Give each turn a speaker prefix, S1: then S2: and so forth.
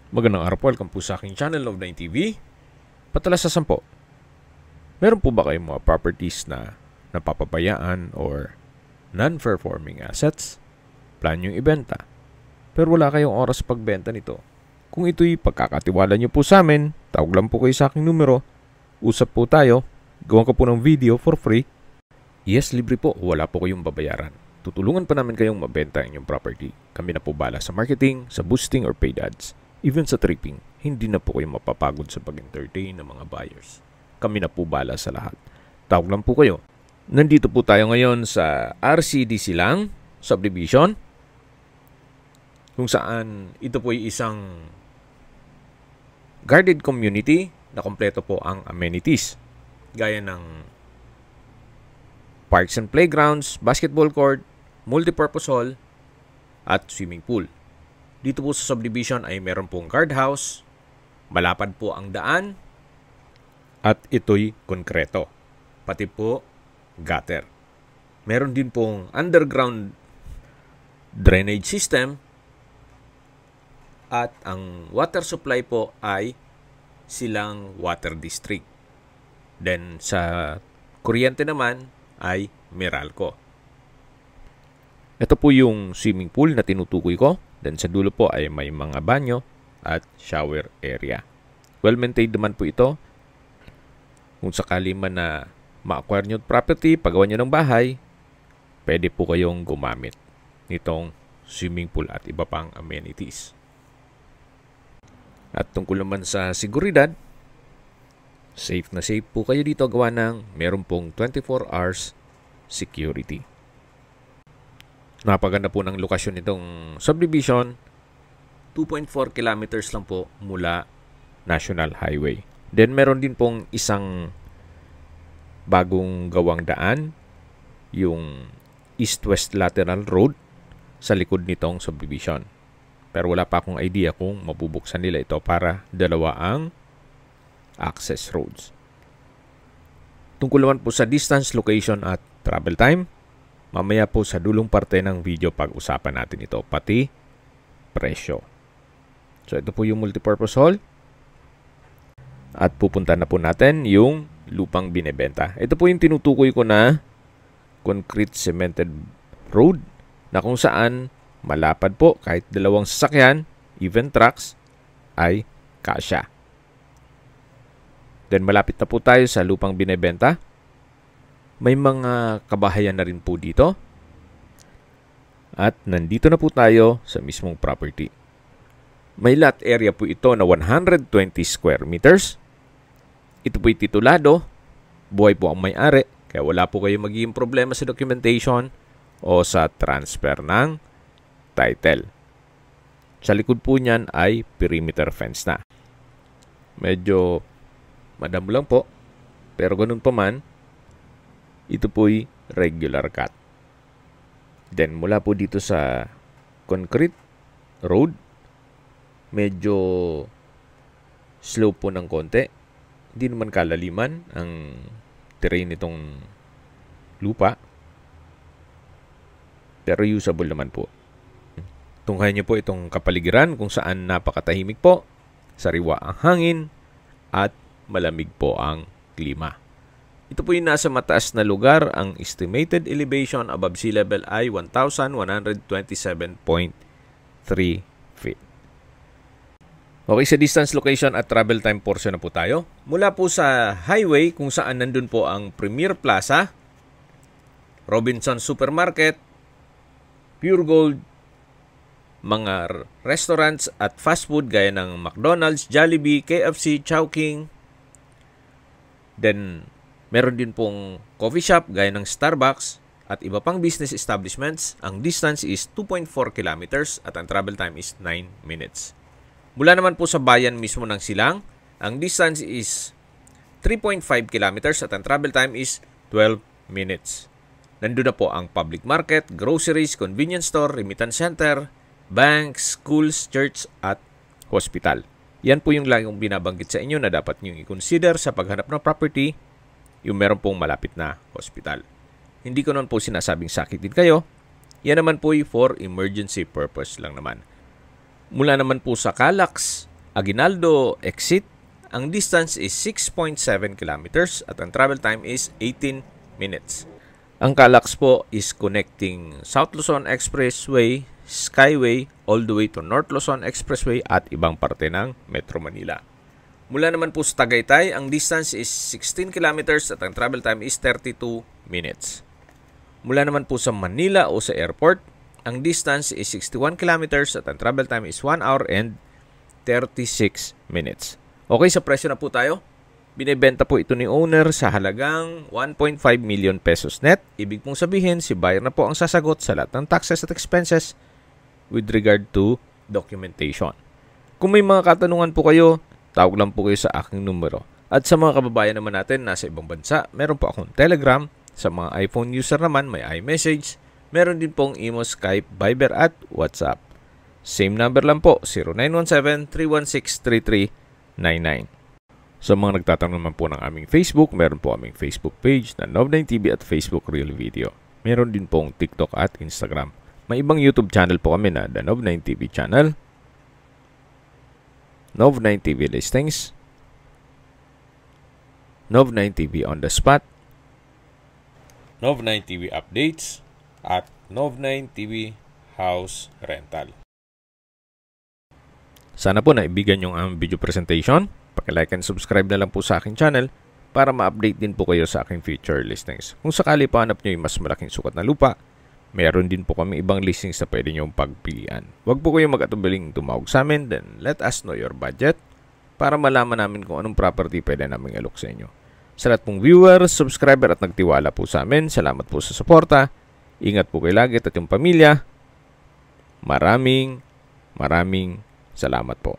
S1: Magandang araw po, welcome po sa aking channel, Love9 TV. Patalas sa 10. Meron po ba kayong mga properties na napapabayaan or non-performing assets? Plan yung ibenta, pero wala kayong oras pagbenta nito. Kung ito'y pagkakatiwala nyo po sa amin, tawag lang po kayo sa aking numero. Usap po tayo, gawan ko po ng video for free. Yes, libre po, wala po kayong babayaran. Tutulungan pa namin kayong mabenta ang inyong property. Kami na po bala sa marketing, sa boosting or paid ads. Even sa tripping, hindi na po kayo mapapagod sa pag-entertain ng mga buyers. Kami na po bala sa lahat. Tawag lang po kayo. Nandito po tayo ngayon sa RCD Silang Subdivision, kung saan ito po ay isang guarded community na kompleto po ang amenities. Gaya ng parks and playgrounds, basketball court, multipurpose hall, at swimming pool. Dito po sa subdivision ay meron pong guardhouse, malapad po ang daan, at ito'y konkreto. Pati po gutter. Meron din pong underground drainage system, at ang water supply po ay Silang Water District. Then sa kuryente naman ay Meralco. Ito po yung swimming pool na tinutukoy ko. Then sa dulo po ay may mga banyo at shower area. Well-maintained naman po ito. Kung sakali man na ma-acquire nyo property, pagawa nyo ng bahay, pwede po kayong gumamit nitong swimming pool at iba pang amenities. At tungkol naman sa seguridad, safe na safe po kayo dito gawa ng meron pong 24 hours security. Napaganda po ng lokasyon nitong subdivision. 2.4 kilometers lang po mula National Highway. Then meron din pong isang bagong gawang daan, yung east-west lateral road sa likod nitong subdivision. Pero wala pa akong idea kung mabubuksan nila ito para dalawa ang access roads. Tungkol naman po sa distance, location at travel time, mamaya po sa dulong parte ng video pag-usapan natin ito, pati presyo. So ito po yung multipurpose hall. At pupunta na po natin yung lupang binebenta. Ito po yung tinutukoy ko na concrete cemented road na kung saan malapad po kahit dalawang sasakyan, even trucks, ay kasya. Then malapit na po tayo sa lupang binebenta. May mga kabahayan na rin po dito. At nandito na po tayo sa mismong property. May lot area po ito na 120 square meters. Ito po'y titulado. Buhay po ang may-ari. Kaya wala po kayo magiging problema sa documentation o sa transfer ng title. Sa likod po niyan ay perimeter fence na. Medyo madamo lang po. Pero ganun pa man, ito po'y regular cut. Then mula po dito sa concrete road, medyo slow po ng konti. Hindi naman kalaliman ang terrain nitong lupa. Pero usable naman po. Tunghayan niyo po itong kapaligiran kung saan napakatahimik po, sariwa ang hangin, at malamig po ang klima. Ito po yung nasa mataas na lugar. Ang estimated elevation above sea level ay 1,127.3 feet. Okay, sa distance, location at travel time portion na po tayo. Mula po sa highway kung saan nandun po ang Premier Plaza, Robinson Supermarket, Pure Gold, mga restaurants at fast food gaya ng McDonald's, Jollibee, KFC, Chowking. Then, meron din pong coffee shop gaya ng Starbucks at iba pang business establishments. Ang distance is 2.4 kilometers at ang travel time is 9 minutes. Mula naman po sa bayan mismo ng Silang, ang distance is 3.5 kilometers at ang travel time is 12 minutes. Nandun na po ang public market, groceries, convenience store, remittance center, banks, schools, church, at hospital. Yan po yung laging binabanggit sa inyo na dapat nyo i-consider sa paghanap ng property, yung meron pong malapit na hospital. Hindi ko naman po sinasabing sakit din kayo. Yan naman po for emergency purpose lang naman. Mula naman po sa Calax, Aguinaldo exit, ang distance is 6.7 kilometers at ang travel time is 18 minutes. Ang Calax po is connecting South Luzon Expressway, Skyway, all the way to North Luzon Expressway at ibang parte ng Metro Manila. Mula naman po sa Tagaytay, ang distance is 16 kilometers at ang travel time is 32 minutes. Mula naman po sa Manila o sa airport, ang distance is 61 kilometers at ang travel time is 1 hour and 36 minutes. Okay, sa presyo na po tayo. Binibenta po ito ni owner sa halagang 1.5 million pesos net. Ibig pong sabihin, si buyer na po ang sasagot sa lahat ng taxes at expenses with regard to documentation. Kung may mga katanungan po kayo, tawag lang po kayo sa aking numero. At sa mga kababayan naman natin nasa ibang bansa, meron po akong Telegram. Sa mga iPhone user naman, may iMessage. Meron din pong Imo, Skype, Viber at WhatsApp. Same number lang po, 0917-316-3399. Sa mga nagtatanong naman po ng aming Facebook, meron po aming Facebook page na Nov9TV at Facebook Real Video. Meron din pong TikTok at Instagram. May ibang YouTube channel po kami na The Nov9TV channel, Nov9TV Listings, Nov9TV On The Spot, Nov9TV Updates, at Nov9TV House Rental. Sana po naibigan yung aming video presentation. Paki-like and subscribe na lang po sa aking channel para ma-update din po kayo sa aking future listings. Kung sakali pa hanap nyo yung mas malaking sukat na lupa, meron din po kami ibang listings na pwede nyo pagpilian. Huwag po kayong mag-atubiling tumawag sa amin, then let us know your budget para malaman namin kung anong property pwede namin alok sa inyo. Sa lahat pong viewer, subscriber at nagtiwala po sa amin, salamat po sa suporta. Ingat po kayo lagi at yung pamilya. Maraming salamat po.